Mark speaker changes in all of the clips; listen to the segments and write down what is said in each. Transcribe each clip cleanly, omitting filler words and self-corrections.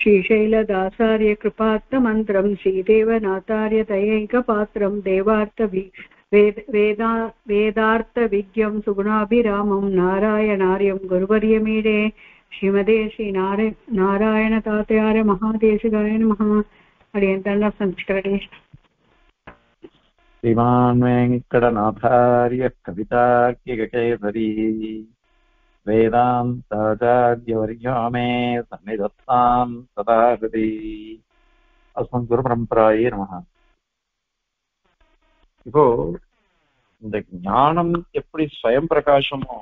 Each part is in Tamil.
Speaker 1: श्रीशैलदासार्य कृपात्तमन्त्रं श्रीदेवनाथार्य दयैकपात्रं वेदार्थविज्ञं सुगुणाभिरामं नारायणार्यं गुरुवर्यमीडे श्रीमदे नारायणतातयार्य महादेशिकाय नमः. अडियन्तर्न संस्करणे
Speaker 2: श्रीमान् वेङ्कटनाथार्य कवितार्किककेसरी वेदान्ताचार्यवर्यो मे सन्निधत्तां सदा हृदि. अस्मद्गुरुपरम्परायै நமஹ. இப்போ இந்த ஞானம் எப்படி ஸ்வயம் பிரகாசமோ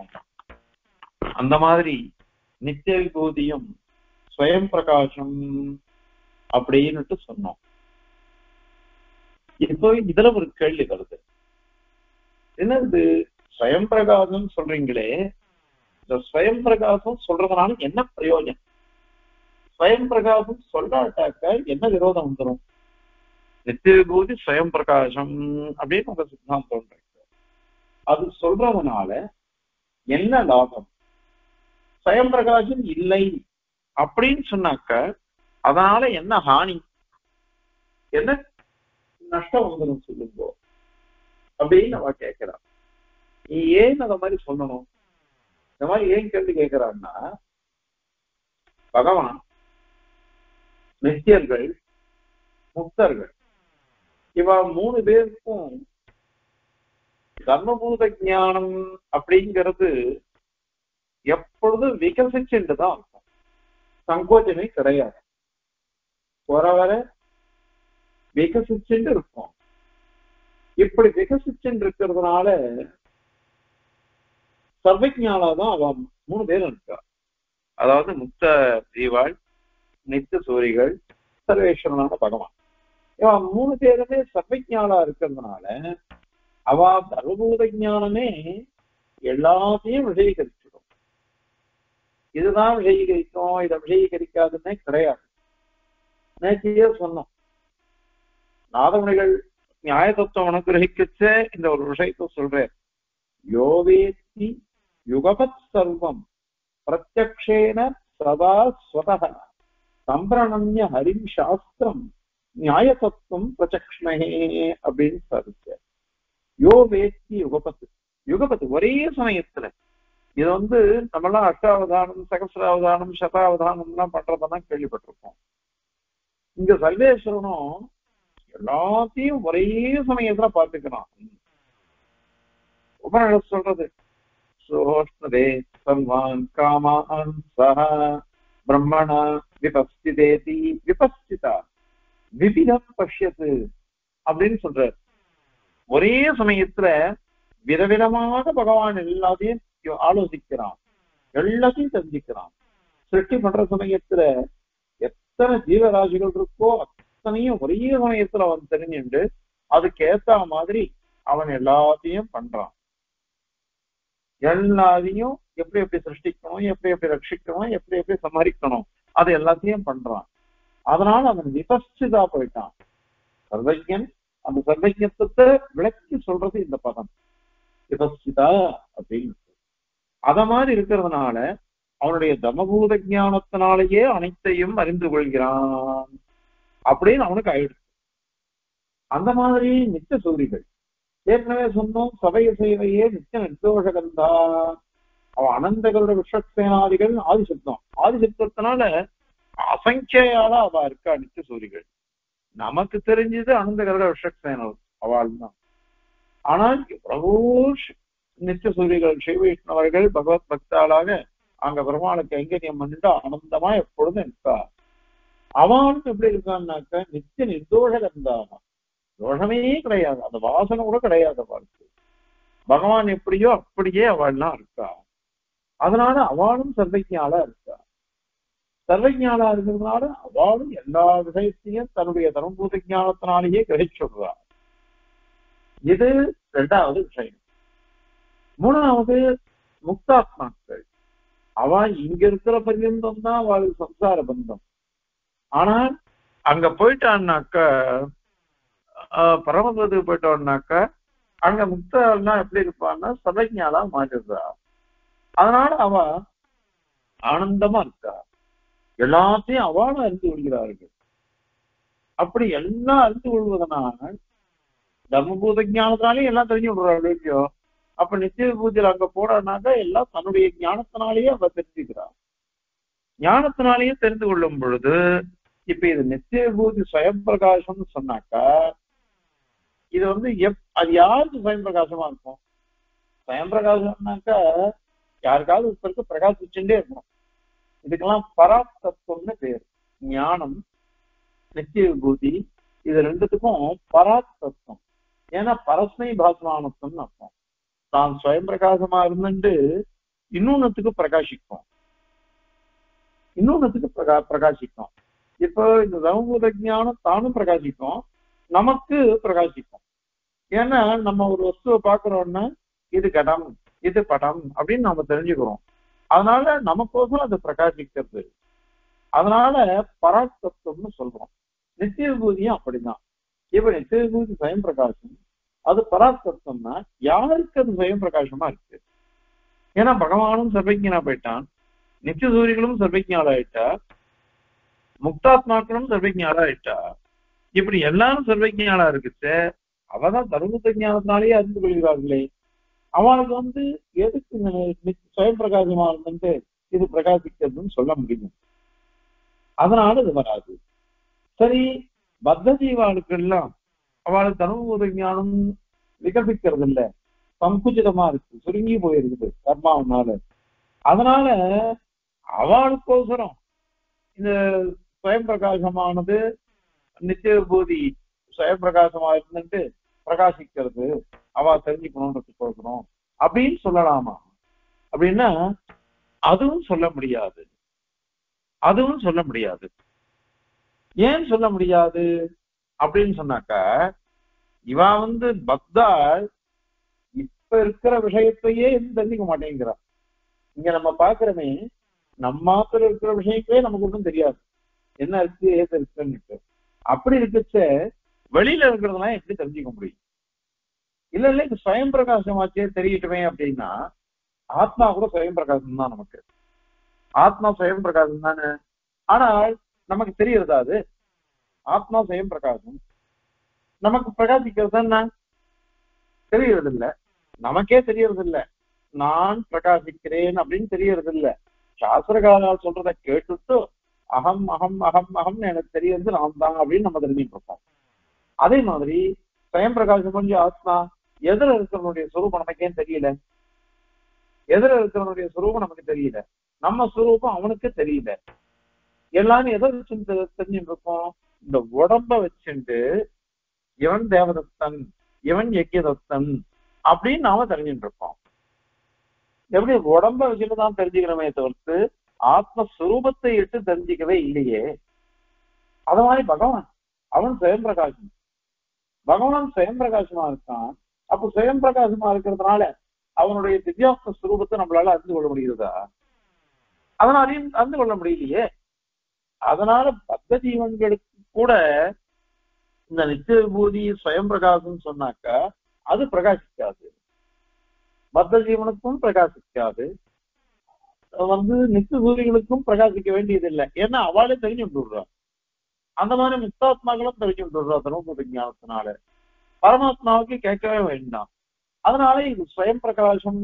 Speaker 2: அந்த மாதிரி நித்திய விபூதியும் ஸ்வயம் பிரகாசம் அப்படின்னுட்டு சொன்னோம். இப்போ இதுல ஒரு கேள்வி வருது, என்னது ஸ்வயம் பிரகாசம் சொல்றீங்களே, இந்த ஸ்வயம் பிரகாசம் சொல்றதுனால என்ன பிரயோஜனம்? ஸ்வயம் பிரகாசம் சொல்லாட்டாக்க என்ன விரோதம் வந்துடும்? நித்திய விபூதி ஸ்வயம் பிரகாசம் அப்படின்னு உங்க சித்தாந்தம் இருக்கு. அது சொல்றதுனால என்ன லாபம்? ஸ்வயம் பிரகாசம் இல்லை அப்படின்னு சொன்னாக்க அதனால என்ன ஹானி, என்ன நஷ்டம் வந்துடும் சொல்லுங்க அப்படின்னு அவ கேட்கிறான். நீ ஏன் அத மாதிரி சொல்லணும்? இந்த மாதிரி ஏன் கேள்வி கேட்கிறான்னா, பகவான் நித்தியர்கள் முக்தர்கள் இவ மூணு பேருக்கும் தர்மபூத ஞானம் அப்படிங்கிறது எப்பொழுதும் விகசிச்சுட்டுதான் இருக்கும், சங்கோச்சமே கிடையாது. வர விகசிச்சுட்டு இருக்கும். இப்படி விகசிச்சுட்டு இருக்கிறதுனால சர்வஜானாதான் அவ மூணு பேரும் இருக்கா. அதாவது முக்த ஜீவாள், நித்திய சூரிகள், சர்வேஸ்வரனான பகவான். இவன் மூணு பேருமே சர்வஜானா இருக்கிறதுனால அவ சர்வபூத ஞானமே எல்லாத்தையும் விஷயீகரிச்சிடும். இதுதான் விஷயீகரிக்கும், இதை விஷயீகரிக்காதுன்னே கிடையாது. நேற்றையே சொன்னோம், நாதமுனிகள் நியாய தத்துவம் அனுகிரகிக்கச்ச இந்த ஒரு விஷயத்தை சொல்றேன். யோவேத்தி யுகபத் சர்வம் பிரத்யக்ஷேன சதா ஸ்வதஹ சம்பிரணம்ய ஹரிம் சாஸ்திரம் நியாய தத்துவம் பிரச்சக்ஷ்மஹே அப்படின்னு சொல்லிச்சு. யோ வேத்தி யுகபத்து, யுகபத்து ஒரே சமயத்துல. இது நம்மளாம் அஷ்டாவதானம், சகசிராவதானம், சதாவதானம் எல்லாம் பண்றதெல்லாம் கேள்விப்பட்டிருக்கோம். இங்க சர்வேஸ்வரனும் எல்லாத்தையும் ஒரே சமயத்துல பார்த்துக்கிறான். உபநிஷத் சொல்றது, சோஷ்ணதே சர்வான் காமான் சஹ பிரம்மணா விபஸ்திதேதி விபஸ்திதா விபித பஷ்யத்து அப்படின்னு சொல்றாரு. ஒரே சமயத்துல விதவிதமாக பகவான் எல்லாத்தையும் ஆலோசிக்கிறான், எல்லாத்தையும் தெரிஞ்சுக்கிறான். சிருஷ்டி பண்ற சமயத்துல எத்தனை ஜீவராசிகள் இருக்கோ அத்தனையும் ஒரே சமயத்துல அவன் தெரிஞ்சுண்டு அதுக்கு ஏத்த மாதிரி அவன் எல்லாத்தையும் பண்றான். எல்லாத்தையும் எப்படி எப்படி சிருஷ்டிக்கணும், எப்படி எப்படி ரட்சிக்கணும், எப்படி எப்படி சமாளிக்கணும், அது எல்லாத்தையும் பண்றான். அதனால அவன் விபஸ்திதா போயிட்டான். சர்வஜன், அந்த சர்வஜத்துவத்தை விளக்கி சொல்றது இந்த பதம் விபஸ்திதா அப்படின்னு. அத மாதிரி இருக்கிறதுனால அவனுடைய தமபூத ஞானத்தினாலேயே அனைத்தையும் அறிந்து கொள்கிறான் அப்படின்னு அவனுக்கு ஆயிடுச்சு. அந்த மாதிரி நித்திய சூரிகள் ஏற்கனவே சொன்னோம், சபைய சேவையே நித்திய நிர்தோஷகந்தா. அவன் அனந்தகளோட விஷக்சேனாதிகள் ஆதிசப்தம், ஆதிசப்தத்தினால அசங்கியால அவ இருக்கா நித்திய சூரிகள். நமக்கு தெரிஞ்சது அனந்தகளோட விஷக்சேனர் அவள் தான். ஆனால் எவ்வளவோ நித்திய சூரிகள் ஸ்ரீ வைஷ்ணவர்கள் பகவத் பக்தாளாக அங்க பெருமாளுக்கு கைங்கரியம் பண்ணிட்டு ஆனந்தமா எப்பொழுதும் இருக்கா. அவனுக்கு எப்படி இருக்கான்னாக்க நித்திய நிர்தோஷகந்தாக, தோஷமே கிடையாது, அந்த வாசனை கூட கிடையாது அவளுக்கு. பகவான் எப்படியோ அப்படியே அவள்லாம் இருக்கா. அதனால அவளும் சர்வஜாலா இருக்கா. சர்வஜாலா இருக்கிறதுனால அவளும் எல்லா விஷயத்தையும் தன்னுடைய தர்மபூத ஞானத்தினாலேயே கிரகிச்சுடுறா. இது இரண்டாவது விஷயம். மூணாவது முக்தாத்மாக்கள். அவ இங்க இருக்கிற பர்யந்தம் தான் அவளுக்கு சம்சார பந்தம். ஆனால் அங்க போயிட்டான்னாக்க, பரமபதத்துக்கு போயிட்டோம்னாக்க அங்க முக்தா எப்படி இருப்பான்னா சர்வஜாலா மாறிடுறா. அதனால அவ ஆனந்தமா இருக்கா. எல்லாத்தையும் அவளும் அறிந்து கொள்கிறார்கள். அப்படி எல்லாம் அறிந்து கொள்வதனால் தர்மபூத ஞானத்தினாலேயும் எல்லாம் தெரிஞ்சு விடுறாள் இல்லையோ. அப்ப நித்திய பூஜையில் அங்க போறானாக்கா எல்லாம் தன்னுடைய ஞானத்தினாலேயே அவ தெரிஞ்சுக்கிறார். ஞானத்தினாலேயே தெரிந்து கொள்ளும் பொழுது இப்ப இது நித்திய பூஜை சுயம் பிரகாசம்னு சொன்னாக்கா இது அது யாருக்கு சுயம் பிரகாசமா இருக்கும்? சுயம் பிரகாசம்னாக்கா யாருக்காவது ஒருத்தருக்கு பிரகாசிச்சுட்டே இருக்கணும். இதுக்கெல்லாம் பராத்தத்துவம்னு பேர். ஞானம், நித்திய விபூதி, இது ரெண்டுத்துக்கும் பராத்தத்துவம். ஏன்னா பரஸ்மை பாசமானத்துவம்னு அர்த்தம். தான் சுயம் பிரகாசமா இருந்துட்டு இன்னொன்னுக்கு பிரகாசிக்கும், இன்னொன்னுக்கு பிரகாசிக்கும். இப்போ இந்த தர்மபூத ஞானம் தானும் பிரகாசிக்கும், நமக்கு பிரகாசிக்கும். ஏன்னா நம்ம ஒரு வஸ்துவை பாக்குறோம்னா இது கடம், இது படம் அப்படின்னு நம்ம தெரிஞ்சுக்கிறோம். அதனால நமக்கோசரம் அது பிரகாசிக்கிறது. அதனால பராத்தத்துவம்னு சொல்றோம். நித்திய விபூதியும் அப்படிதான். இப்ப நித்திய விபூதி சுயம் பிரகாசம், அது பராத்தத்துவம்னா யாருக்கு அது சுயம் பிரகாசமா இருக்கு? ஏன்னா பகவானும் சர்வஜனா போயிட்டான், நித்திய சூரியர்களும் சர்வஜாலா ஆயிட்டா, முக்தாத்மாக்களும் சர்வஜாலா ஆயிட்டா. இப்படி எல்லாரும் சர்வஜாலா இருக்குச்சு. அவதான் தர்மபூத ஞானத்தினாலேயே அறிந்து கொள்கிறார்களே. அவளுக்கு எதுக்கு சுயம் பிரகாசமா இருந்து இது பிரகாசிக்கிறதுன்னு சொல்ல முடியும். அதனால இது வராது. சரி, பத்த ஜீவாளுக்கு எல்லாம் அவளுக்கு தர்மபூத ஞானம் விகசிக்கிறது இல்லை, சங்குச்சிதமா இருக்கு, சுருங்கி போயிருக்குது கர்மாவனால. அதனால அவளுக்கோசரம் இந்த சுயம் பிரகாசமானது நித்திய விபூதி சுயம் பிரகாசமா இருந்துட்டு பிரகாசிக்கிறது அவ தெரிஞ்சுக்கணும்னு கொடுக்கணும் அப்படின்னு சொல்லலாமா? அப்படின்னா அதுவும் சொல்ல முடியாது. அதுவும் சொல்ல முடியாது. ஏன் சொல்ல முடியாது அப்படின்னு சொன்னாக்கா, இவ பக்தா இப்ப இருக்கிற விஷயத்தையே எதுவும் தெரிஞ்சுக்க மாட்டேங்கிறா. இங்க நம்ம பாக்குறமே நம்ம மாத்திர இருக்கிற விஷயங்களே நமக்கு ஒன்றும் தெரியாது, என்ன இருக்கு ஏது இருக்குன்னு. அப்படி இருக்குச்ச வெளியில இருக்கிறதுலாம் எப்படி தெரிஞ்சுக்க முடியும்? இல்ல இது சுயம் பிரகாசமாச்சே தெரியட்டுமே அப்படின்னா, ஆத்மா கூட சுயம் பிரகாசம் தான். நமக்கு ஆத்மா சுயம் பிரகாசம் தானே. ஆனால் நமக்கு தெரியறதா அது? ஆத்மா சுயம் பிரகாசம் நமக்கு பிரகாசிக்கிறது என்ன? தெரியறது இல்லை, நமக்கே தெரியறது இல்லை. நான் பிரகாசிக்கிறேன் அப்படின்னு தெரியறது இல்லை. சாஸ்திரகாரால் சொல்றதை கேட்டுட்டு அகம் அகம் அகம் அகம்னு எனக்கு தெரியறது நான் தான் அப்படின்னு நம்ம தெரிஞ்சுட்டு இருக்கோம். அதே மாதிரி சுயம் பிரகாசம் கொஞ்சம் ஆத்மா எதிர இருக்கிறவனுடைய சுரூபம் நமக்கே தெரியல, எதிர இருக்கிறவனுடைய சுரூபம் நமக்கு தெரியல, நம்ம சுரூபம் அவனுக்கு தெரியல. எல்லாரும் எதை வச்சு தெரிஞ்சுட்டு இருக்கோம்? இந்த உடம்ப வச்சுட்டு இவன் தேவதத்தன், இவன் யக்கியதத்தன் அப்படின்னு நாம தெரிஞ்சுட்டு இருக்கோம். எப்படி உடம்ப வச்சுட்டு தான் தெரிஞ்சுக்கிறோமே தவிர்த்து ஆத்மஸ்வரூபத்தை இட்டு தெரிஞ்சுக்கவே இல்லையே. அது மாதிரி பகவான் அவன் சுயம் பிரகாசம், பகவான் சுயம் பிரகாசமா இருக்கான். அப்ப சுயம் பிரகாசமா இருக்கிறதுனால அவனுடைய திவ்யாத்ம ஸ்வரூபத்தை நம்மளால அறிந்து கொள்ள முடியுதா? அதனாலையும் அறிந்து கொள்ள முடியலையே. அதனால பத்த ஜீவன்களுக்கு கூட இந்த நித்திய விபூதி சுயம் பிரகாசம் சொன்னாக்கா அது பிரகாசிக்காது. பத்த ஜீவனுக்கும் பிரகாசிக்காது, நித்திய சூரியர்களுக்கும் பிரகாசிக்க வேண்டியது இல்லை. ஏன்னா அவளே தெரிஞ்சு விட்டுடுறான். அந்த மாதிரி முக்தாத்மாக்களும் தெரிஞ்சு விட்டுடுறா தர்மபூத ஞானத்தினால. பரமாத்மாவுக்கு கேட்கவே வேண்டாம். அதனால இது சுயம் பிரகாசம்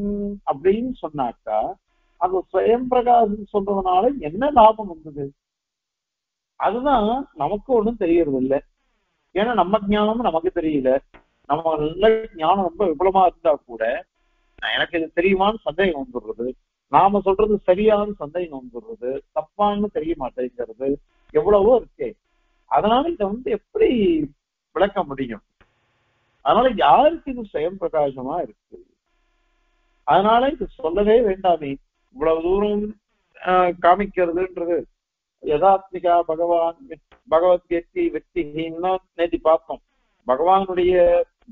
Speaker 2: அப்படின்னு சொன்னாக்கா அந்த சுயம் பிரகாசம் சொல்றதுனால என்ன லாபம் வந்தது? அதுதான் நமக்கு ஒண்ணும் தெரியறது இல்லை. ஏன்னா நம்ம ஞானமும் நமக்கு தெரியல. நம்ம நல்ல ஞானம் ரொம்ப விபுலமா இருந்தா கூட எனக்கு இது தெரியுமான்னு சந்தேகம் வந்துடுறது, நாம சொல்றது சரியான சந்தேகம் வந்துடுறது, தப்பான்னு தெரிய மாட்டேங்கிறது, எவ்வளவோ இருக்கே. அதனால இதை எப்படி விளக்க முடியும்? அதனால யாருக்கு இது சுயம் பிரகாசமா இருக்கு? அதனால இது சொல்லவே வேண்டாமே. இவ்வளவு தூரம் காமிக்கிறதுன்றது யதாத்மிகா பகவான் பகவத்கீதை வெற்றின்னு நேற்று பார்த்தோம். பகவானுடைய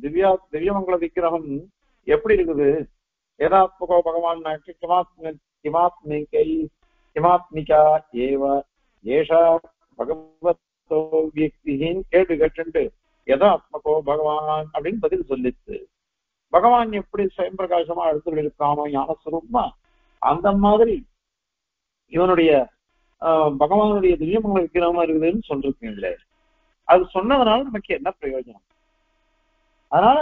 Speaker 2: திவ்யமங்கல விக்கிரகம் எப்படி இருக்குது? யதாத்மகோ பகவான் கிமாத்மிகா ஏவ ஏஷா பகவத்தோ வியக்தின்னு கேட்டு கேட்டு யதாத்மகோ பகவான் அப்படின்னு பதில் சொல்லிச்சு. பகவான் எப்படி சுயம் பிரகாசமா எடுத்து இருக்கானோ ஞானஸ்வரூபமா, அந்த மாதிரி இவனுடைய பகவானுடைய திவ்யமங்கள விக்கிரமா இருக்குதுன்னு சொல்றீங்களே, அது சொன்னதுனால நமக்கு என்ன பிரயோஜனம்? அதனால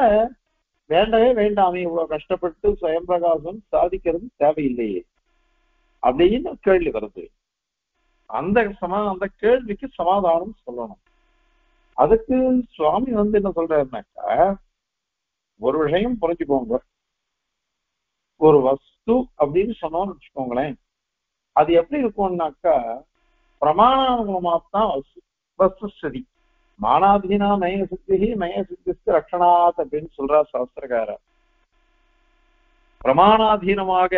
Speaker 2: வேண்டவே வேண்டாமே, இவ்வளவு கஷ்டப்பட்டு சுயம் பிரகாசம் சாதிக்கிறது தேவையில்லையே அப்படின்னு கேள்வி வருது. அந்த கேள்விக்கு சமாதானம் சொல்லணும். அதுக்கு சுவாமி என்ன சொல்றாருனாக்கா, ஒரு விஷயம் புரிஞ்சுக்கோங்க. ஒரு வஸ்து அப்படின்னு சொன்னோம்னு வச்சுக்கோங்களேன், அது எப்படி இருக்கும்னாக்கா பிரமாணானுகுணமாத்தான் வஸ்து சரி. மானாதீனா நய சித்தி நய சித்திக்கு ரட்சணாத் அப்படின்னு சொல்றார் சாஸ்திரக்காரர். பிரமாணாதீனமாக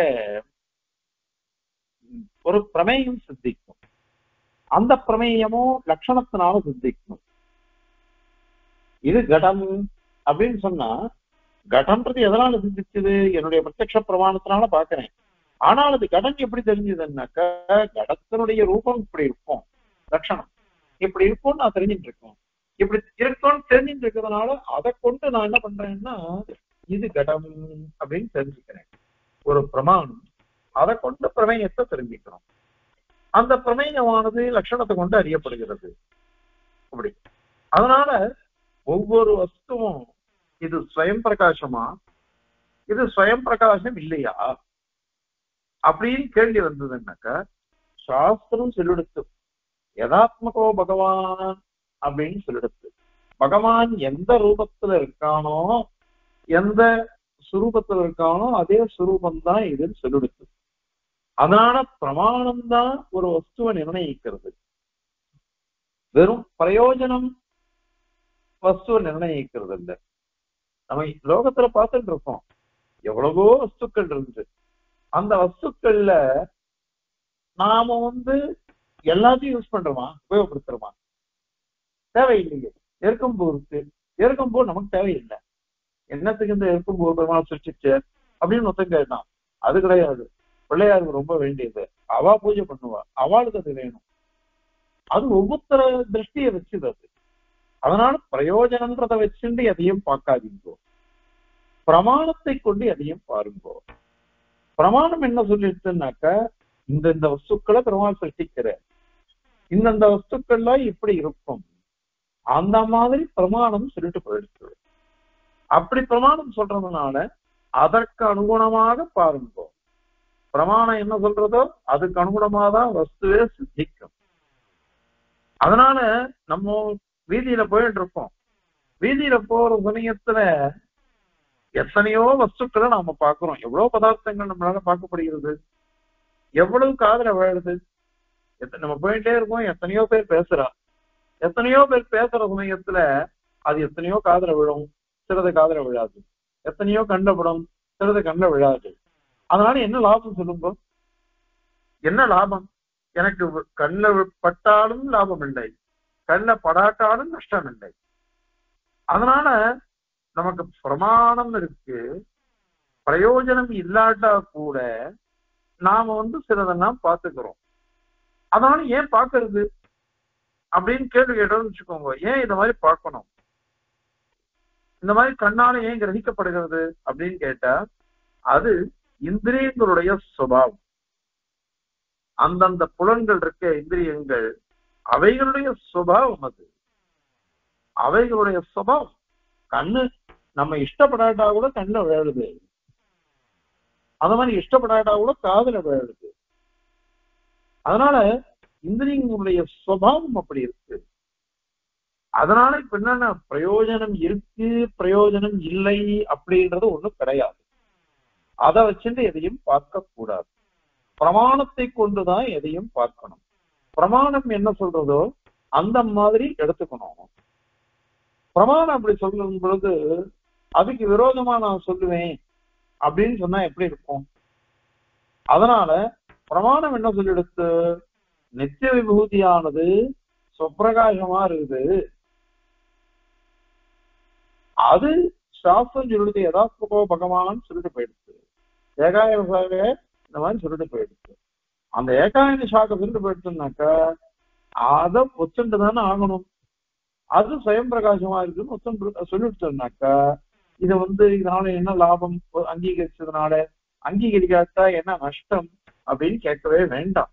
Speaker 2: ஒரு பிரமேயம் சித்திக்கும், அந்த பிரமேயமும் லட்சணத்தினால சித்திக்கும். இது கடம் அப்படின்னு சொன்னா, கடம்ன்றது எதனால சிந்திச்சது? என்னுடைய பிரத்யக்ஷ பிரமாணத்தினால பாக்குறேன். ஆனால் அது கடன் எப்படி தெரிஞ்சதுன்னாக்கா, கடத்தினுடைய ரூபம் இப்படி இருக்கும், லட்சணம் இப்படி இருக்கும்னு நான் தெரிஞ்சுட்டு இருக்கோம். இப்படி இருக்கும்னு தெரிஞ்சுட்டு இருக்கிறதுனால அதை கொண்டு நான் என்ன பண்றேன்னா, இது கடம் அப்படின்னு தெரிஞ்சுக்கிறேன். ஒரு பிரமாணம், அதை கொண்டு பிரமேயத்தை தெரிஞ்சுக்கிறோம். அந்த பிரமேயமானது லட்சணத்தை கொண்டு அறியப்படுகிறது. அப்படி அதனால ஒவ்வொரு வஸ்துவும் இது ஸ்வயம் பிரகாசமா, இது ஸ்வயம் பிரகாசம் இல்லையா அப்படின்னு கேள்வி வந்ததுன்னாக்கா, சாஸ்திரம் சொல்லிடுத்து யதாத்மகோ பகவான் அப்படின்னு சொல்லிடுத்து. பகவான் எந்த ரூபத்துல இருக்கானோ, எந்த சுரூபத்துல இருக்கானோ அதே சுரூபந்தான் இதுன்னு சொல்லிடுத்து. அதனால பிரமாணம் தான் ஒரு வஸ்துவை நிர்ணயிக்கிறது. வெறும் பிரயோஜனம் வஸ்துவை நிர்ணயிக்கிறது இல்லை. நம்ம லோகத்துல பார்த்துட்டு இருக்கோம், எவ்வளவோ வஸ்துக்கள் இருந்து அந்த வஸ்துக்கள்ல நாம எல்லாத்தையும் யூஸ் பண்றோமா, உபயோகப்படுத்துறோமா? தேவையில்லையே. எருக்கம்பூ இருக்கு, எருக்கம்பூ நமக்கு தேவையில்லை. என்னத்துக்கு இந்த எருக்கம்பூ பெருமாள் சிருஷ்டிச்சு அப்படின்னு ஒருத்தன் கேட்டான். அது கிடையாது, பிள்ளையாருக்கு ரொம்ப வேண்டியது, அவா பூஜை பண்ணுவா, அவளுக்கு அது வேணும். அது ஒவ்வொருத்தர திருஷ்டியை வச்சுது அது. அதனால பிரயோஜனன்றதை வச்சுட்டு எதையும் பார்க்காதீங்கோ, பிரமாணத்தை கொண்டு எதையும் பாருங்கோ. பிரமாணம் என்ன சொல்லிட்டுனாக்க, இந்த வஸ்துக்களை பெருமாள் சிருஷ்டிக்கிற, இந்த வஸ்துக்கள்லாம் இப்படி இருக்கும், அந்த மாதிரி பிரமாணம் சொல்லிட்டு போயிடுச்சு. அப்படி பிரமாணம் சொல்றதுனால அதற்கு அனுகுணமாக பாருங்கோ. பிரமாணம் என்ன சொல்றதோ அதுக்கு அனுகுணமாக தான் வஸ்துவே சித்திக்கும். அதனால நம்ம வீதியில போயிட்டு இருக்கோம், வீதியில போற சமயத்துல எத்தனையோ வஸ்துக்களை நாம பாக்குறோம், எவ்வளவு பதார்த்தங்கள் நம்மளால பார்க்கப்படுகிறது, எவ்வளவு காதுல விழுது. நம்ம போயிட்டே இருக்கோம், எத்தனையோ பேர் பேசுறா, எத்தனையோ பேர் பேசுற சமயத்துல அது எத்தனையோ காதுல விழும், சிலது காதுல விழாது. எத்தனையோ கண்டப்படும், சிலது கண்ட விழாது. அதனால என்ன லாபம் சொல்லுங்க? என்ன லாபம்? எனக்கு கண்ணில் பட்டாலும் லாபம் இல்லை, கண்ணில் படாட்டாலும் நஷ்டம் இல்லை. அதனால நமக்கு பிரமாணம் இருக்கு, பிரயோஜனம் இல்லாட்டா கூட நாம சிலதெல்லாம் பார்த்துக்கிறோம். அதனால ஏன் பார்க்கறது அப்படின்னு கேள்வி கேட்டோம்னு வச்சுக்கோங்க. ஏன் இந்த மாதிரி பார்க்கணும், இந்த மாதிரி கண்ணால ஏன் கிரகிக்கப்படுகிறது அப்படின்னு கேட்டா, அது இந்திரியங்களுடைய சுபாவம். அந்தந்த புலன்கள் இருக்க இந்திரியங்கள், அவைகளுடைய சுபாவம். அது அவைகளுடைய சுபாவம். கண்ணு நம்ம இஷ்டப்படாட்டா கூட கண்ணுல விழுது, அந்த மாதிரி இஷ்டப்படாட்டா கூட காதுல விழுது. அதனால இந்திரியங்களுடைய சுபாவம் அப்படி இருக்கு. அதனால இப்ப என்னன்னா, பிரயோஜனம் இருக்கு பிரயோஜனம் இல்லை அப்படின்றது ஒண்ணும் கிடையாது. அதை வச்சுட்டு எதையும் பார்க்க கூடாது. பிரமாணத்தை கொண்டுதான் எதையும் பார்க்கணும். பிரமாணம் என்ன சொல்றதோ அந்த மாதிரி எடுத்துக்கணும். பிரமாணம் அப்படி சொல்லும் பொழுது அதுக்கு விரோதமா நான் சொல்லுவேன் அப்படின்னு சொன்னா எப்படி இருக்கும்? அதனால பிரமாணம் என்ன சொல்லிடுத்து, நித்திய விபூதியானது சொப்பிரகாசமா இருக்குது, அது சாஸ்திரம் சொல்லிடுது யதாத்மகோ பகவான் சொல்லிட்டு போயிடுச்சு. ஏகாயன சாக இந்த மாதிரி சொல்லிட்டு போயிடுச்சு. அந்த ஏகாயன சாக சொல்லிட்டு போயிடுச்சுன்னாக்கா அதை ஒத்துண்டு தானே ஆகணும். அது சுயம் பிரகாசமா இருக்குன்னு ஒத்துண்டு சொல்லிடுச்சோம்னாக்கா, இது இதனால என்ன லாபம், அங்கீகரிச்சதுனால அங்கீகரிக்காட்டா என்ன நஷ்டம் அப்படின்னு கேட்கவே வேண்டாம்.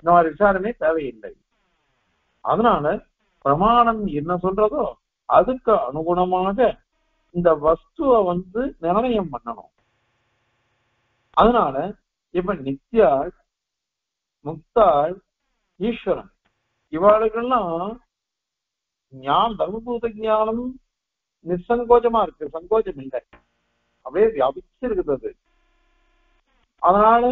Speaker 2: இந்த மாதிரி விசாரணை தேவையில்லை. அதனால பிரமாணம் என்ன சொல்றதோ அதுக்கு அனுகுணமாக இந்த வஸ்துவை நிர்ணயம் பண்ணணும். அதனால இப்ப நித்யாள், முக்தாள், ஈஸ்வரன் இவாளுக்கெல்லாம் தர்மபூத ஞானம் நிசங்கோஜமா இருக்கு, சங்கோஜம் இல்லை, அப்படியே வியாபிச்சிருக்குது அது. அதனால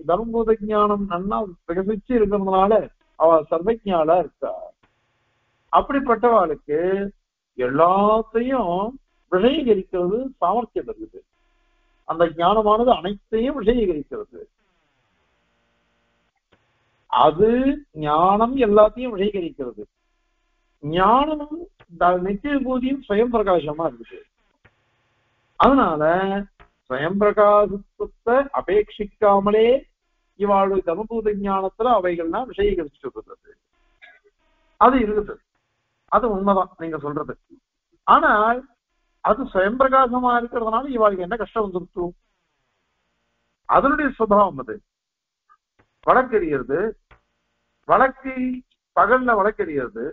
Speaker 2: தர்மபூத ஞானம் நன்னா விகசிச்சு இருக்கிறதுனால அவ சர்வஜாலா இருக்கா. அப்படிப்பட்டவாளுக்கு எல்லாத்தையும் விஷயீகரிக்கிறது சாமர்த்தியம் இருக்குது. அந்த ஞானமானது அனைத்தையும் விஷயீகரிக்கிறது. அது ஞானம் எல்லாத்தையும் விஷயீகரிக்கிறது. ஞானம் நித்திய பூதியும் சுயம் பிரகாசமா இருக்குது. அதனால சுயம் பிரகாசத்தை அபேட்சிக்காமலே இவாளுடைய தர்மபூத ஞானத்துல அவைகள்லாம் விஷயீகரிச்சுட்டு அது இருக்குது. அது உண்மைதான் நீங்க சொல்றது. ஆனால் அது சுயம் பிரகாசமா இருக்கிறதுனால இவாளுக்கு என்ன கஷ்டம் வந்துருச்சு? அதனுடைய சுபாவம் அது. வழக்கெறியறது, வழக்கு பகல்ல வழக்கெறியறது,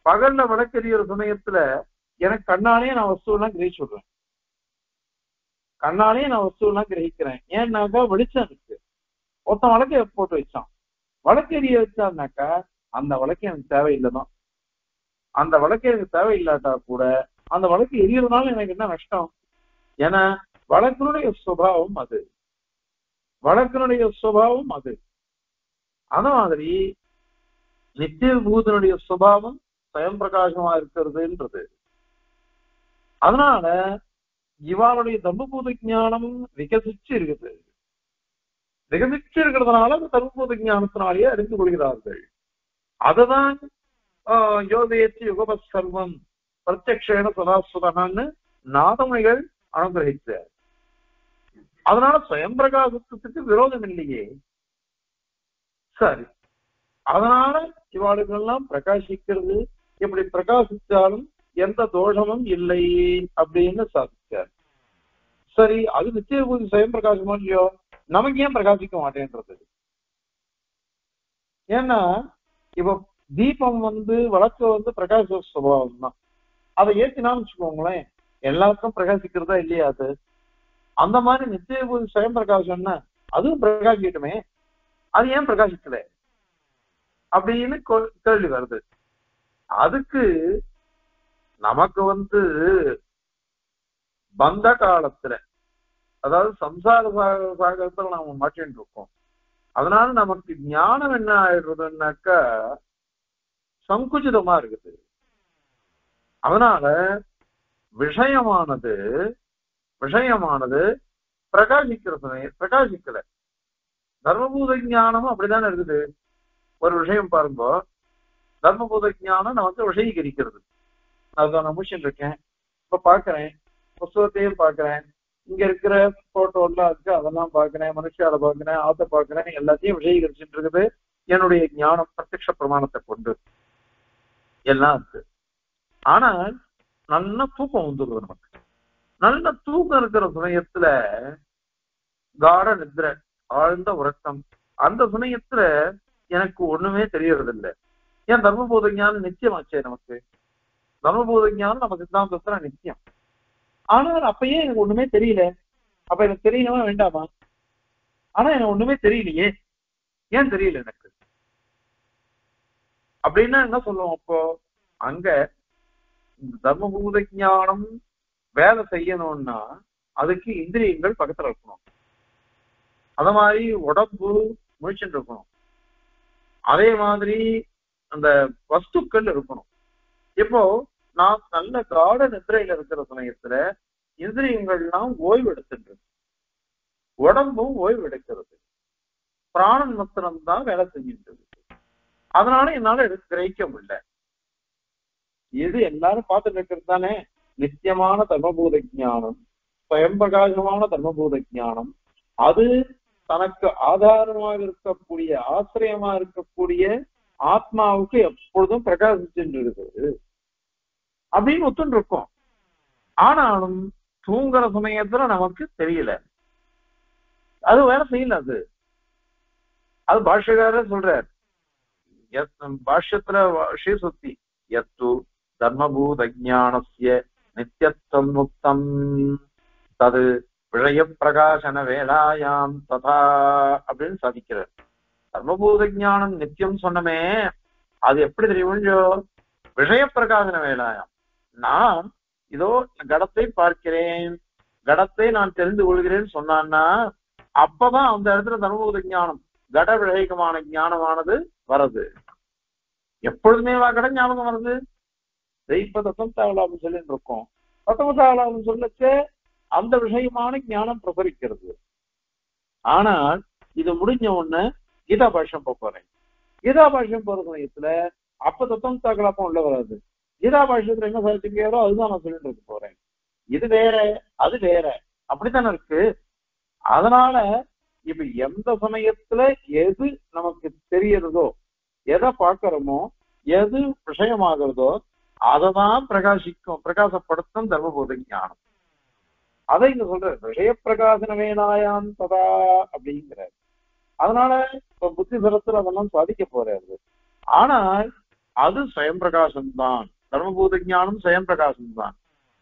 Speaker 2: பகல்ல வழக்கெறியற சமயத்துல எனக்கு கண்ணாலே நான் வஸ்துவெல்லாம் கிரகிச்சு விடுறேன், கண்ணாலே நான் வஸ்துவெல்லாம் கிரகிக்கிறேன். ஏன்னாக்கா வெளிச்சம் இருக்கு. ஒருத்தன் வழக்கை போட்டு வச்சான், வழக்கெறிய வச்சான்னாக்கா அந்த வழக்கு எனக்கு தேவையில்லைதான். அந்த வழக்கு எனக்கு தேவையில்லாட்டா கூட அந்த வழக்கு எரியறதுனால எனக்கு என்ன நஷ்டம்? ஏன்னா வழக்கினுடைய சுபாவம் அது, வழக்கினுடைய சுபாவம் அது. அந்த மாதிரி நித்திய பூதனுடைய சுபாவம் சுயம் பிரகாசமா இருக்கிறதுன்றது. அதனால இவாளுடைய தர்மபூத ஞானம் விகசிச்சு இருக்குது. விகசிச்சு இருக்கிறதுனால அந்த தர்மபூத ஞானத்தினாலேயே அறிந்து கொள்கிறார்கள். அதுதான் யோதேச்சி யுகப சர்வம் பிரத்யக்ஷேன சதாசுதகான்னு நாதமணிகள் அனுகிரகித்தார். அதனால சுயம் பிரகாசத்துக்கு விரோதம் இல்லையே. சரி, அதனால இவாளுக்கெல்லாம் பிரகாசிக்கிறது, இப்படி பிரகாசித்தாலும் எந்த தோஷமும் இல்லை அப்படின்னு சாதிச்சார். சரி, அது நிச்சய பூதி சுயம் பிரகாசமோ இல்லையோ, நமக்கு ஏன் பிரகாசிக்க மாட்டேன்றது? ஏன்னா இப்ப தீபம் வழக்கு பிரகாச சுபாவம் தான். அதை ஏற்றினான்னு வச்சுக்கோங்களேன், எல்லாருக்கும் பிரகாசிக்கிறதா இல்லையா? அது அந்த மாதிரி நித்திய பூதி சுயம் பிரகாசம்னா அதுவும் பிரகாசிக்கட்டுமே, அது ஏன் பிரகாசிக்கல அப்படின்னு கேள்வி வருது. அதுக்கு நமக்கு பந்த காலத்துல, அதாவது சம்சார சாகரத்துல நாம மாட்டின்னு இருக்கோம். அதனால நமக்கு ஞானம் என்ன ஆயிடுறதுன்னாக்கா சங்குச்சிதமா இருக்குது. அதனால விஷயமானது பிரகாசிக்கிற சமயம் பிரகாசிக்கல. தர்மபூத ஞானமும் அப்படித்தானே இருக்குது. ஒரு விஷயம் பாருங்க, தர்மபூத ஞானம் நான் விஷயீகரிக்கிறது. நான் முடிச்சுட்டு இருக்கேன், இப்ப பாக்குறேன், புஸ்தகத்தையும் பாக்குறேன், இங்க இருக்கிற போட்டோ எல்லாம் இருக்கு, அதெல்லாம் பாக்குறேன், மனுஷால பாக்குறேன், ஆத்த பாக்குறேன், எல்லாத்தையும் விஷயீகரிச்சுட்டு இருக்குது என்னுடைய ஞானம் பிரத்யக்ஷ பிரமாணத்தை கொண்டு எல்லாம் இருக்கு. ஆனால் நல்ல தூக்கம் வந்துடுது நமக்கு. நல்ல தூக்கம் இருக்கிற சமயத்துல காட நித்ரை, ஆழ்ந்த உறக்கம், அந்த சமயத்துல எனக்கு ஒண்ணுமே தெரியறது இல்லை. ஏன்? தர்மபூத ஞானம் நிச்சயமாச்சே நமக்கு. தர்மபூத ஞானம் நம்ம சித்தாந்தத்துல நிச்சயம். ஆனால் அப்பயே எனக்கு ஒண்ணுமே தெரியல. அப்ப எனக்கு தெரியணுமா வேண்டாமா? ஆனா எனக்கு ஒண்ணுமே தெரியலையே. ஏன் தெரியல எனக்கு அப்படின்னா என்ன சொல்லுவோம்? அப்போ அங்க தர்மபூத ஞானம் வேலை செய்யணும்னா அதுக்கு இந்திரியங்கள் பக்கத்துல இருக்கணும். அத மாதிரி உடம்பு முழிச்சுட்டு இருக்கணும். அதே மாதிரி அந்த வஸ்துக்கள் இருக்கணும். இப்போ நான் நல்ல காட நித்திரையில இருக்கிற சமயத்துல இந்திரியங்கள்லாம் ஓய்வு எடுத்துன்றது, உடம்பும் ஓய்வு எடுக்கிறது, பிராணன் மாத்திரம் தான் வேலை செஞ்சின்றது. அதனால என்னால கிரகிக்க முடியல. இது எல்லாரும் பார்த்துட்டு இருக்கிறது தானே நித்தியமான தர்மபூத ஞானம், சுயம்பிரகாசமான தர்மபூத ஞானம். அது தனக்கு ஆதாரமாக இருக்கக்கூடிய, ஆசிரியமா இருக்கக்கூடிய ஆத்மாவுக்கு எப்பொழுதும் பிரகாசிச்சுட்டு இருக்குது அப்படின்னு ஒத்துன்னு இருக்கும். ஆனாலும் தூங்குற சமயத்துல நமக்கு தெரியல, அது வேலை செய்யல. அது பாஷ்யக்காரர் சொல்றார். பாஷ்யத்துல ஸ்ரீசுத்தி எத்து தர்மபூத ஜானஸ்ய நித்தியத்துவம் முக்தம் தது விஷய பிரகாசன வேளாயாம் ததா அப்படின்னு சாதிக்கிறார். தர்மபூத ஜானம் நித்தியம் சொன்னமே, அது எப்படி தெரியும்? விஷய பிரகாசன வேளாயாம், நான் இதோ கடத்தை பார்க்கிறேன், கடத்தை நான் தெரிந்து கொள்கிறேன்னு சொன்னான்னா அப்பதான் அந்த இடத்துல தர்மபூத ஞானம், கட விஷயகமான ஞானமானது வருது. எப்பொழுதுமே கட ஞாபகம் வருது. தெய்வ தத்தம் சொல்லிட்டு இருக்கோம். தத்தமத்தாவலாம்னு சொல்லச்சு அந்த விஷயமான ஞானம் பிரசரிக்கிறது. ஆனால் இது முடிஞ்ச உடனே கீதா பாஷ்யம் போறேன். கீதா பாஷ்யம் போற சமயத்துல அப்ப தத்தம் தாக்கலாப்பம் உள்ள வராது. கீதா பாஷ்யத்துல என்ன சாதிச்சிருக்காரோ அதுதான் நான் சொல்லிட்டு இருக்க போறேன். இது வேற அது வேற அப்படித்தானே இருக்கு. அதனால இப்ப எந்த சமயத்துல எது நமக்கு தெரியறதோ, எதை பார்க்கிறோமோ, எது விஷயமாகிறதோ அததான் பிரகாசப்படுத்தும் தர்மபூத ஞானம். அதை இங்க சொல்ற விஷய பிரகாசன வேணாயான் ததா அப்படிங்கிற. அதனால இப்ப புத்தி சரத்துல அதெல்லாம் சாதிக்க போறாரு. ஆனால் அது சுயம் பிரகாசம்தான். தர்மபூத ஞானம் சுயம் பிரகாசம்தான்.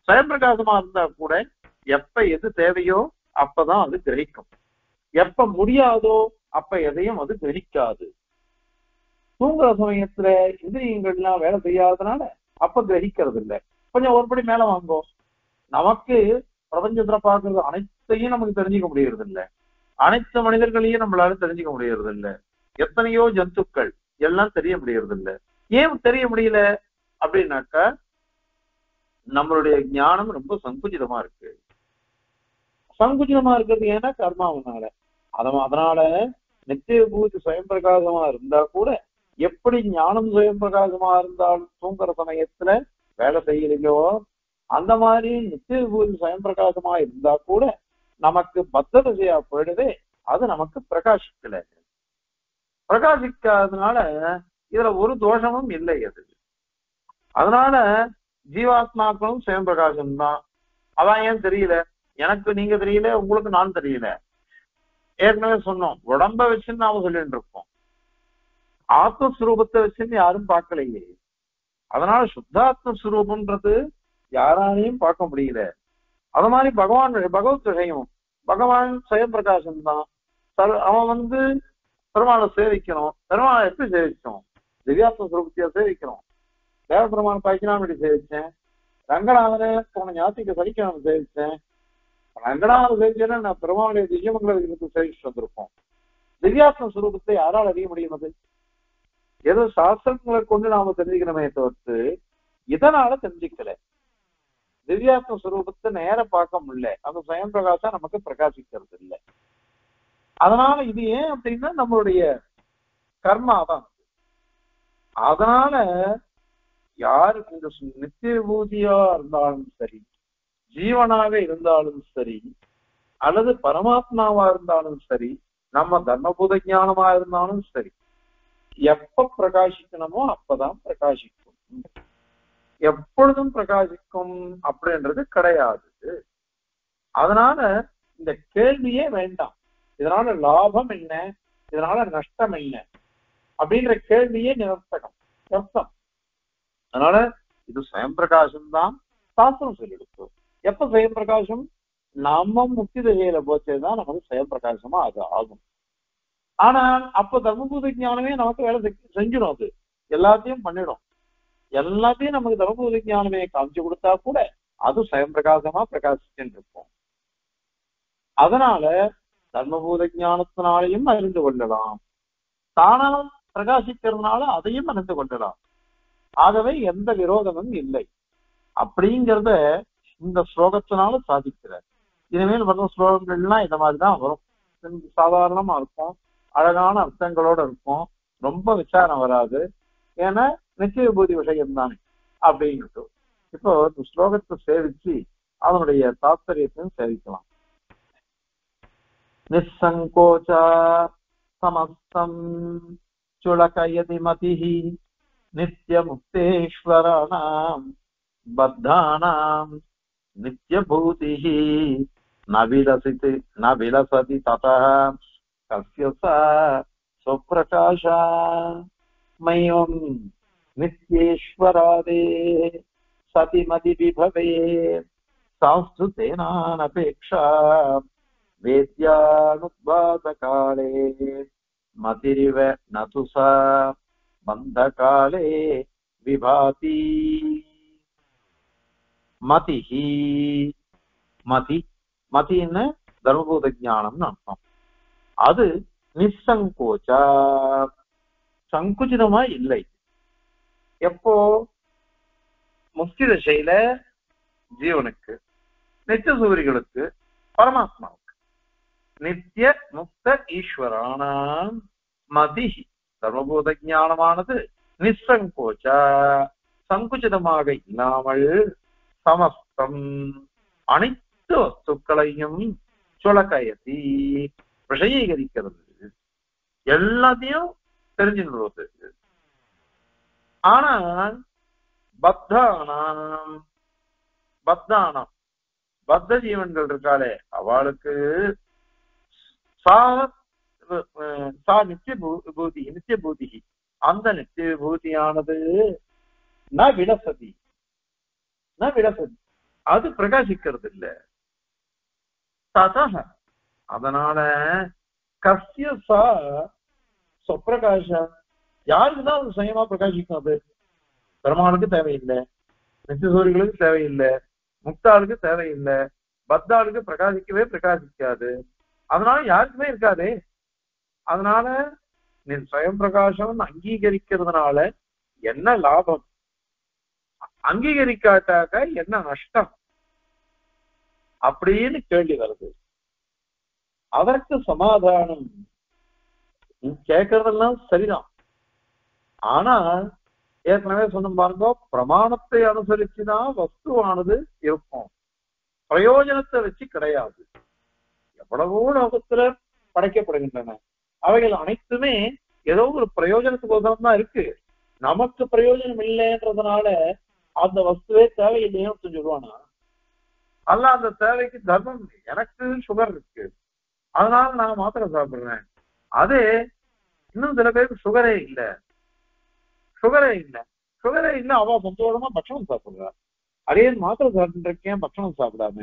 Speaker 2: சுயம் பிரகாசமா இருந்தா கூட எப்ப எது தேவையோ அப்பதான் அது கிரகிக்கும். எப்ப முடியாதோ அப்ப எதையும் அது கிரகிக்காது. தூங்குற சமயத்துல இந்திரியங்கள்லாம் வேலை செய்யாததுனால அப்ப கிரகிக்கிறது இல்லை. கொஞ்சம் ஒருபடி மேல வாங்கும். நமக்கு பிரபஞ்சத்துல பார்க்கறது அனைத்தையும் நமக்கு தெரிஞ்சுக்க முடியறது இல்லை. அனைத்து மனிதர்களையும் நம்மளால தெரிஞ்சுக்க முடியறது இல்லை. எத்தனையோ ஜந்துக்கள் எல்லாம் தெரிய முடியறது இல்லை. ஏன் தெரிய முடியல அப்படின்னாக்கா நம்மளுடைய ஞானம் ரொம்ப சங்குச்சிதமா இருக்கு. சங்குச்சிதமா இருக்கிறது ஏன்னா கர்மாவனால. அதனால நித்திய பூஜை சுயம் பிரகாசமா இருந்தா கூட, எப்படி ஞானம் சுயம் பிரகாசமா இருந்தாலும் தூங்குற சமயத்துல வேலை செய்யலையோ அந்த மாதிரி நித்திய பூஜை சுயம் பிரகாசமா இருந்தா கூட நமக்கு பத்த திசையா போயிடுது. அது நமக்கு பிரகாசிக்கல. பிரகாசிக்காததுனால இதுல ஒரு தோஷமும் இல்லை. அது அதனால ஜீவாத்மாக்களும் சுயம் பிரகாசம் தான். அதான் ஏன் தெரியல, எனக்கு நீங்க தெரியல, உங்களுக்கு நான் தெரியல. ஏற்கனவே சொன்னோம், உடம்ப வச்சுன்னு நாம சொல்லிட்டு இருக்கோம், ஆத்மஸ்வரூபத்தை வச்சுன்னு யாரும் பார்க்கலையே. அதனால சுத்தாத்மஸ்வரூபம்ன்றது யாராலையும் பார்க்க முடியல. அது மாதிரி பகவத் விஷயம், பகவான் சுயம் பிரகாசம் தான். அவன் பெருமாளை சேவிக்கணும். பெருமாளை எப்படி சேவிச்சோம்? திவ்யாத்ம சுரூபத்தையா சேவிக்கணும். தேவபெருமான பைக்கினாமடி சேவிச்சேன். ரங்கநாதனை போன ஞாத்திக்கு சனிக்கிழமை சேவிச்சேன். ரங்கநாதனை சேவிச்சேன்னா நான் பெருமாளுடைய திவ்யமங்கல சேவிச்சுட்டு வந்திருப்போம். திவ்யாத்ம சுரூபத்தை யாரால் அறிய முடியும்? அது ஏதோ சாஸ்திரங்களை கொண்டு நாம தெரிஞ்சுக்கணுமே தவிர்த்து இதனால தெரிஞ்சுக்கல. திவ்யாத்ம சுரூபத்தை நேர பார்க்க முடியல. அந்த சுயம் பிரகாசம் நமக்கு பிரகாசிக்கிறது இல்லை. அதனால இது ஏன் அப்படின்னா நம்மளுடைய கர்மா தான். அதனால யாருக்கு இந்த நித்திய பூஜையா இருந்தாலும் சரி, ஜீவனாவே இருந்தாலும் சரி, அல்லது பரமாத்மாவா இருந்தாலும் சரி, நம்ம தர்மபூத ஞானமா இருந்தாலும் சரி, எப்ப பிரகாசிக்கணுமோ அப்பதான் பிரகாசிக்கும். எப்பொழுதும் பிரகாசிக்கும் அப்படின்றது கிடையாது. அதனால இந்த கேள்வியே வேண்டாம். இதனால லாபம் என்ன, இதனால நஷ்டம் என்ன அப்படின்ற கேள்வியே நிர்த்தம். அதனால இது சுயம் பிரகாசம் தான் சாஸ்திரம் சொல்லிடுச்சு. எப்ப சுயம் பிரகாசம்? நம்ம முக்தி திசையில போச்சேதான் நமக்கு சுயம் பிரகாசமா அது ஆகும். ஆனால் அப்ப தர்மபூத ஞானமே நமக்கு வேலை செஞ்சிடும். அது எல்லாத்தையும் பண்ணிடும். எல்லாத்தையும் நமக்கு தர்மபூத ஞானமே காமிச்சு கொடுத்தா கூட அது சுயம் பிரகாசமா பிரகாசிச்சுட்டு இருக்கும். அதனால தர்மபூத ஞானத்தினாலையும் அறிந்து கொள்ளலாம், தானா பிரகாசிக்கிறதுனால அதையும் அறிந்து கொள்ளலாம். ஆகவே எந்த விரோதமும் இல்லை அப்படிங்கிறத இந்த ஸ்லோகத்தினால சாதிக்கிறார். இனிமேல் வர்ற ஸ்லோகங்கள்லாம் இந்த மாதிரிதான் வரும். சாதாரணமா இருக்கும், அழகான அர்த்தங்களோட இருக்கும், ரொம்ப விசாரம் வராது. ஏன்னா நிச்சய பூதி விஷயம் தானே அப்படின்ட்டு. இப்போ இந்த ஸ்லோகத்தை சேவிச்சு அதனுடைய தாத்பரியத்தையும் சேவிக்கலாம். நிசங்கோச்ச சமஸ்தம் சுலகயதி மதிஹி நித்ய முக்தேஸ்வராணாம் பத்தானாம் நித்ய பூதிஹி ந விலசதி ததா கஸ்ய ச சுப்பிரகாஷா மயம் நித்யேஸ்வராதே சதிமதி விபவே சாஸ்து தேனானபேக்ஷா வேத்யானுத்வாதகாலே மதிரிவ நதுசா பந்தகாலே விபாதி. மதிஹி மதி மதின்னு தர்மபூத ஞானம்னு அர்த்தம். அது நிசங்கோச்சா சங்குச்சிதமா இல்லை. எப்போ முக்தி தசையில ஜீவனுக்கு, நித்திய சூரிகளுக்கு, பரமாத்மாவுக்கு, நித்திய முக்த ஈஸ்வரானாம் மதி சர்வபூத ஞானமானது நிசங்கோச்சா சங்குச்சிதமாக இல்லாமல் சமஸ்தம் அனைத்து வஸ்துக்களையும் சுலகயதி விஷயீகரிக்கிறது, எல்லாத்தையும் தெரிஞ்சுன்றது. ஆனால் பத்தானாம் பத்த ஜீவன்கள் இருக்காளே அவளுக்கு நித்திய பூதி அந்த நித்திய விபூதியானது ந விலசதி அது பிரகாசிக்கிறது இல்ல. அதனால கஸ்ய சா சொப்பிரகாஷ யாருக்குதான் அது சுயமா பிரகாசிக்கும்? அது பெருமாளுக்கு தேவையில்லை, நித்தியசூரிகளுக்கு தேவையில்லை, முக்தாளுக்கு தேவையில்லை, பத்தாளுக்கு பிரகாசிக்காது. அதனால யாருக்குமே இருக்காதே. அதனால நீ சுயம் பிரகாசம் அங்கீகரிக்கிறதுனால என்ன லாபம்? அங்கீகரிக்காட்டாக்க என்ன நஷ்டம் அப்படின்னு கேள்வி வருது. அதற்கு சமாதானம் கேட்கறதெல்லாம் சரிதான். ஆனா ஏற்கனவே சொன்ன பாருங்க, பிரமாணத்தை அனுசரிச்சுதான் வஸ்துவானது இருக்கும், பிரயோஜனத்தை வச்சு கிடையாது. எவ்வளவோ லோகத்துல படைக்கப்படுகின்றன, அவைகள் அனைத்துமே ஏதோ ஒரு பிரயோஜனத்துக்கோசரம் தான் இருக்கு. நமக்கு பிரயோஜனம் இல்லைன்றதுனால அந்த வஸ்துவே தேவையில்லைன்னு சொல்லுவானா? அல்ல, அந்த தேவைக்கு தர்மம். எனக்கு சுகர் இருக்கு, அதனால நான் மாத்திரை சாப்பிடுறேன். அதே இன்னும் சில பேருக்கு சுகரே இல்லை, அவ சந்தோஷமா பட்சணம் சாப்பிடுறா. அதே மாத்திரை சாப்பிட்டு இருக்கேன் பட்சணம் சாப்பிடாம,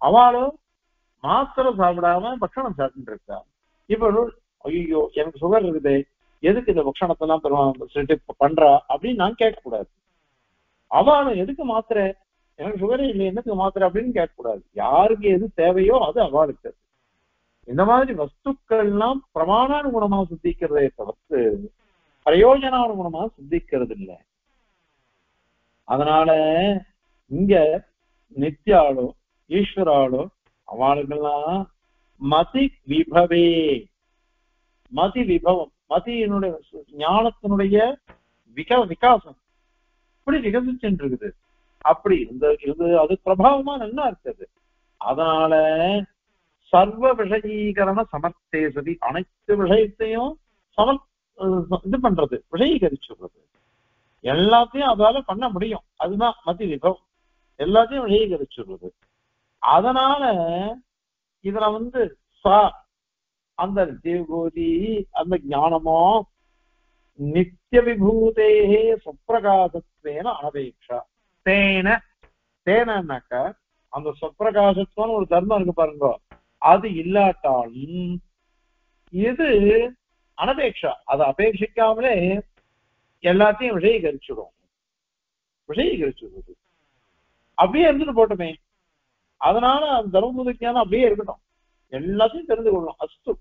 Speaker 2: அவளும் மாத்திரை சாப்பிடாம பட்சணம் சாப்பிட்டு இருக்கா. இப்ப ஐயோ எனக்கு சுகர் இருக்குது, எதுக்கு இந்த பட்சணத்தெல்லாம் பண்றா அப்படின்னு நான் கேட்கக்கூடாது. அவளும் எதுக்கு மாத்திரை, எனக்கு சுகரே இல்லை என்னத்துக்கு மாத்திரை அப்படின்னு கேட்கக்கூடாது. யாருக்கு எது தேவையோ அது அவளுக்கு. இந்த மாதிரி வஸ்துக்கள்லாம் பிரமாணானுகுணமா சித்திக்கிறதே தவிர்த்து பிரயோஜனானுகுணமா சித்திக்கிறது இல்லை. அதனால இங்க நித்யாளோ ஈஸ்வராளோ அவளுக்கெல்லாம் மதி விபவே, மதி விபவம், மதியினுடைய ஞானத்தினுடைய விகாசம் இப்படி விகசிச்சுட்டு இருக்குது. அப்படி இருந்து அது பிரபாவமா நல்லா இருக்குது. அதனால சர்வ விஷயீகரண சமர்த்தேசதி, அனைத்து விஷயத்தையும் இது பண்றது, விஷயீகரிச்சுடுறது, எல்லாத்தையும் அதால பண்ண முடியும். அதுதான் மதி விபவம், எல்லாத்தையும் விஷயீகரிச்சுடுறது. அதனால இதுல அந்த விபூதி அந்த ஞானமோ நித்திய விபூதேகே சொப்பிரகாசத்வேன அனபேட்சா. தேனாக்க அந்த சொப்பிரகாசத்துவம் ஒரு தர்மம் இருக்கு பாருங்க, அது இல்லாட்டாலும் இது அனபேட்சா, அதை அபேட்சிக்காமலே எல்லாத்தையும் விஷயீகரிச்சுடுறது. அப்படியே இருந்துட்டு போட்டுமே. அதனால அந்த தர்மபூத ஞானம் அப்படியே இருக்கட்டும், எல்லாத்தையும் தெரிந்து கொள்ளணும். அஸ்து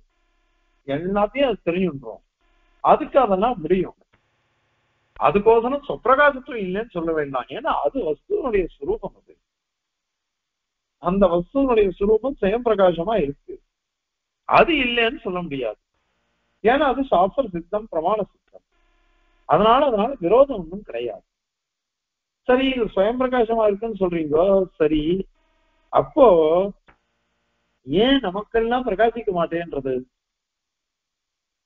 Speaker 2: எல்லாத்தையும் அது தெரிஞ்சுன்றோம், அதுக்கு அதெல்லாம் முடியும். அதுக்கோசரம் சொப்பிரகாசத்துவம் இல்லைன்னு சொல்ல வேண்டாம். ஏன்னா அது வஸ்துவனுடைய சுரூபம். அது அந்த வஸ்துவனுடைய சுரூபம் சுயம் பிரகாசமா இருக்கு, அது இல்லைன்னு சொல்ல முடியாது. ஏன்னா அது சாஸ்திர சித்தம், பிரமாண சித்தம். அதனால விரோதம் ஒன்றும் கிடையாது. சரி, இது சுயம் பிரகாசமா இருக்குன்னு சொல்றீங்க, சரி, அப்போ ஏன் நமக்கெல்லாம் பிரகாசிக்க மாட்டேன்றது?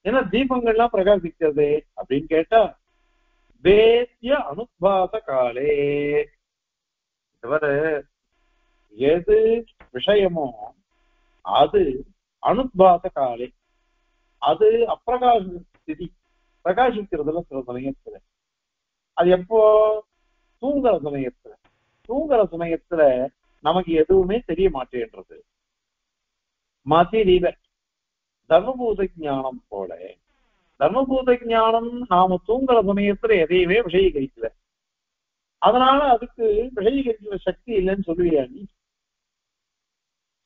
Speaker 2: ஏன்னா தீபங்கள்லாம் பிரகாசிக்கிறது அப்படின்னு கேட்டா, வேத்திய அனுபாத காலே, இவர் எது விஷயமோ அது அனுபாத காலே, அது அப்பிரகாச ஸ்திதி, பிரகாசிக்கிறதுல சில சமயத்துல. அது எப்போ? தூங்குற சமயத்துல. தூங்குற சமயத்துல நமக்கு எதுவுமே தெரிய மாட்டேன்றது. மதிரீவ தர்மபூத ஞானம் போல, தர்மபூத ஞானம் நாம தூங்குற சமயத்துல எதையுமே விஷயீகரிக்கல. அதனால அதுக்கு விஷயீகரிக்கிற சக்தி இல்லைன்னு சொல்லுவியா நீ?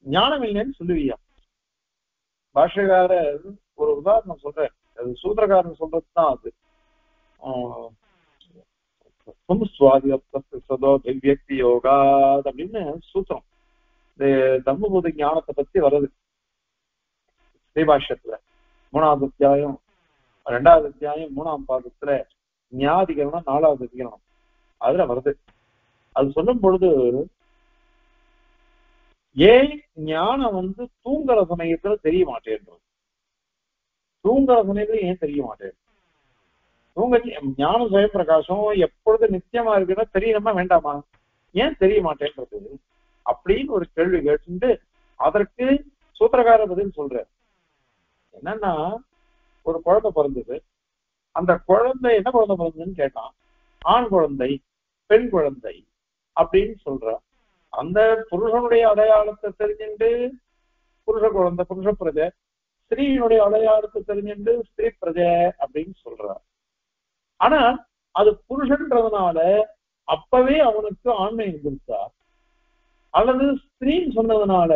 Speaker 2: ஞானம் இல்லைன்னு சொல்லுவியா? பாஷ்யக்காரர் ஒரு உதாரணம் சொல்றேன், அது சூத்திரக்காரன் சொல்றதுதான் அது. வியக்தி யோகா அப்படின்னு சூத்திரம் இந்த தர்மபூத ஞானத்தை பத்தி வருது ஸ்ரீபாஷ்யத்துல. 3வது அத்தியாயம் 2வது அத்தியாயம் 3ஆம் பாதத்துல ஞாதிகரணம் 4வது அதிகரணம் அதுல வருது. அது சொல்லும் பொழுது ஏன் ஞானம் தூங்குற சமயத்துல தெரிய மாட்டேன்றது, தூங்குற சமயத்துல ஏன் தெரிய மாட்டேன்? தூங்க ஞான சுயம் பிரகாசம் எப்பொழுது நிச்சயமா இருக்குன்னா தெரியணுமா வேண்டாமா? ஏன் தெரிய மாட்டேன்றது அப்படின்னு ஒரு கேள்வி கேட்டு அதற்கு சூத்திரக்கார பதில் சொல்ற. என்னன்னா, ஒரு குழந்தை பிறந்தது. அந்த குழந்தை என்ன குழந்தை பிறந்ததுன்னு கேட்டான். ஆண் குழந்தை, பெண் குழந்தை அப்படின்னு சொல்ற. அந்த புருஷனுடைய அடையாளத்தை தெரிஞ்சுட்டு புருஷ குழந்தை, புருஷ பிரஜை, ஸ்திரீனுடைய அடையாளத்தை தெரிஞ்சுட்டு ஸ்திரீ பிரஜை அப்படின்னு சொல்றார். ஆனா அது புருஷன்றதுனால அப்பவே அவனுக்கு ஆண்மை இருந்திருக்கா, அல்லது ஸ்திரீன்னு சொன்னதுனால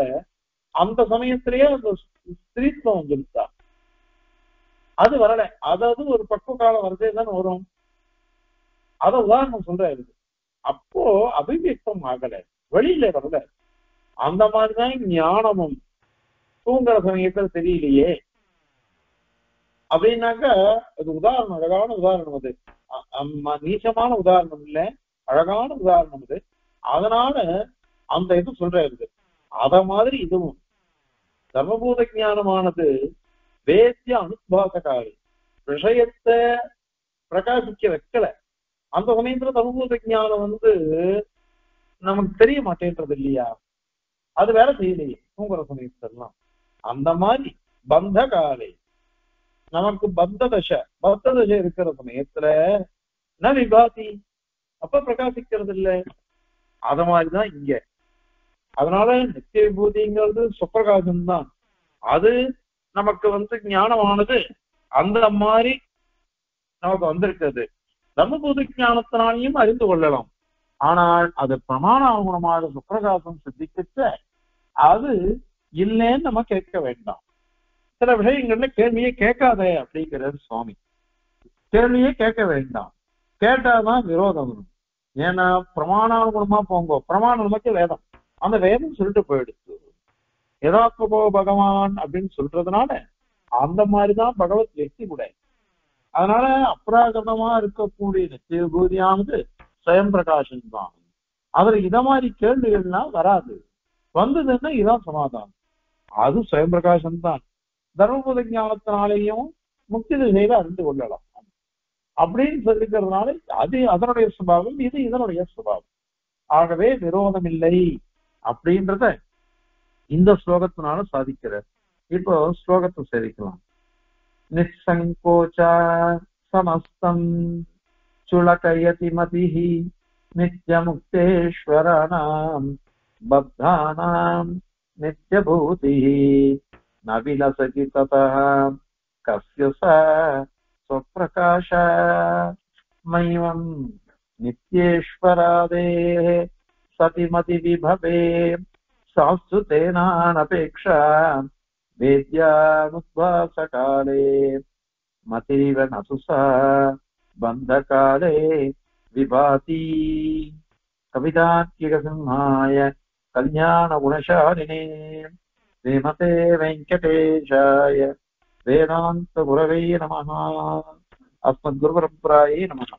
Speaker 2: அந்த சமயத்திலேயே அந்த ஸ்திரீத்துவம் வந்துருக்கா? அது வரல. அதாவது ஒரு பக்குவ காலம் வரதே தானே வரும். அத உதாரணம் சொல்றாரு. அப்போ அபிவியக்தம் ஆகல, வெளியில வரல. அந்த மாதிரிதான் ஞானமும் தூங்குற சமயத்துல தெரியலையே அப்படின்னாக்க அது உதாரணம், அழகான உதாரணம். அது நீச்சமான உதாரணம் இல்ல, அழகான உதாரணம் அது. அதனால அந்த இது சொல்றது. அத மாதிரி இதுவும் தர்மபூத ஞானமானது வேத்திய அனுபாசகாரி விஷயத்தை பிரகாசிக்க வைக்கல. அந்த சமயத்துல தர்மபூத ஞானம் நமக்கு தெரிய மாட்டேன்றது இல்லையா? அது வேலை செய்யலையே தூங்குற சமயத்தெல்லாம். அந்த மாதிரி பந்த காலை நமக்கு பத்த தசை இருக்கிற சமயத்துல ந விபாதி, அப்ப பிரகாசிக்கிறது இல்லை. அத மாதிரிதான் இங்க. அதனால நித்திய விபூதிங்கிறது சுப்பிரகாசம் தான். அது நமக்கு ஞானமானது அந்த மாதிரி நமக்கு வந்திருக்கிறது. தர்மபூத ஞானத்தினாலையும் அறிந்து கொள்ளலாம். ஆனால் அது பிரமாண அனுகுணமாக சுப்பிரகாசம் சித்திக்க அது இல்லைன்னு நம்ம கேட்க வேண்டாம். சில விஷயங்கள்ல கேள்வியே கேட்காத அப்படிங்கிறார் சுவாமி. கேள்வியே கேட்க வேண்டாம், கேட்டாதான் விரோதம் வரும். ஏன்னா பிரமாணானுகுணமா போங்க, பிரமாணம் நமக்கு வேதம், அந்த வேதம் சொல்லிட்டு போயிடுச்சு. யதாத்மகோ பகவான் அப்படின்னு சொல்றதுனால அந்த மாதிரிதான் பகவத் வெற்றி கூட. அதனால அப்ராகிருதமா இருக்கக்கூடிய நித்திய விபூதியானது சுயம் பிரகாசம் தான். அதுல இத மாதிரி கேள்விகள்லாம் வராது. வந்ததுன்னா இதான் சமாதானம், அது சுயம் பிரகாசம் தான். தர்மபூத ஞானத்தினாலேயும் முக்தி திசையில அறிந்து கொள்ளலாம் அப்படின்னு சொல்லிக்கிறதுனால அது அதனுடைய சுபாவம், இது இதனுடைய சுபாவம். ஆகவே விரோதம் இல்லை அப்படின்றத இந்த ஸ்லோகத்தினால சாதிக்கிறார். இப்போ ஸ்லோகத்தை சேவிக்கலாம். நிசங்கோச்ச சமஸ்தம் சுலகயதி மதிஹி நித்யமுக்தேஸ்வராணாம் பத்தானாம் நித்யபூதிஹி ந விலசதி ததஹ கஸ்ய ஸ்வப்ரகாஷ மய்வம் நித்யேஸ்வராதேஹ சதிமதி விபவே சாஸ்து தேனானபேக்ஷா வேத்யானுத்வாசகாலே மதிரிவ நசுசா பந்தகாலே விபாதி. கவிதாத்யகசிம்ஹாய கல்யாண குணசாலினே ஸ்ரீமதே வெங்கடேஷாய வேதாந்த குரவே நமஹ. அஸ்மத்குரு பரம்பராயே நமஹ.